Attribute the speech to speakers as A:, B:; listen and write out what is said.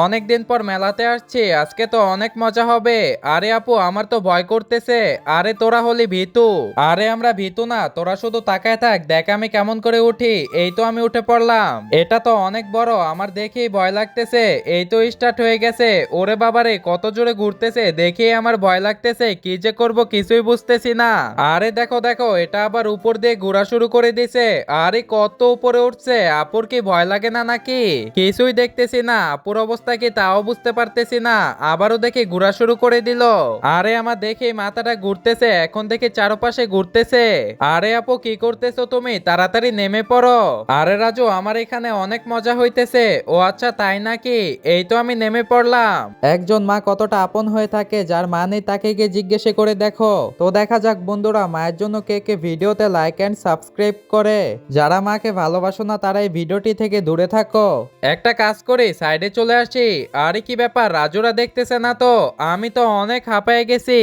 A: অনেকদিন পর মেলাতে আসছি, আজকে তো অনেক মজা হবে। আরে আপু, আমার তো ভয় করতেছে। আরে তোরা হলি ভীতু। আরে আমরা ভীতু না, তোরা শুধু তাকায় থাক, দেখ আমি কেমন করে উঠি। এই তো আমি উঠে পড়লাম। এটা তো অনেক বড়, আমার দেখেই ভয় লাগতেছে। এই তো স্টার্ট হয়ে গেছে। ওরে বাবারে, কত জোরে ঘুরতেছে, দেখেই আমার ভয় লাগতেছে। কি যে করব কিছুই বুঝতেছি না। আরে দেখো দেখো, এটা আবার উপর দিয়ে ঘোরা শুরু করে দিছে। আরে কত উপরে উঠছে। আপুর কি ভয় লাগে না নাকি? কিছুই দেখতেছি না, আপুর অবস্থা কি তাও বুঝতে পারতেছি না। আবারও দেখে ঘোরা শুরু করে দিল। আরে আমার দেখে মাথাটা ঘুরতেছে, এখন দেখে চারপাশে ঘুরতেছে। আরে আপু, কি করতেছো তুমি? তাড়াতাড়ি নেমে পড়ো। আরে রাজু, আমার এখানে অনেক মজা হইতেছে। ও আচ্ছা, তাই নাকি? এই তো আমি নেমে পড়লাম। একজন মা কতটা আপন হয়ে থাকে, যার মা নেই তাকে গিয়ে জিজ্ঞেস করে দেখো। তো দেখা যাক বন্ধুরা, মায়ের জন্য কে কে ভিডিওতে লাইক এন্ড সাবস্ক্রাইব করে। যারা মাকে ভালোবাসো না তারা এই ভিডিওটি থেকে দূরে থাকো। একটা কাজ করি, সাইডে চলে আসি। আরে কি ব্যাপার, রাজুরা দেখতেছে না তো? আমি তো অনেক হাঁপায়ে গেছি।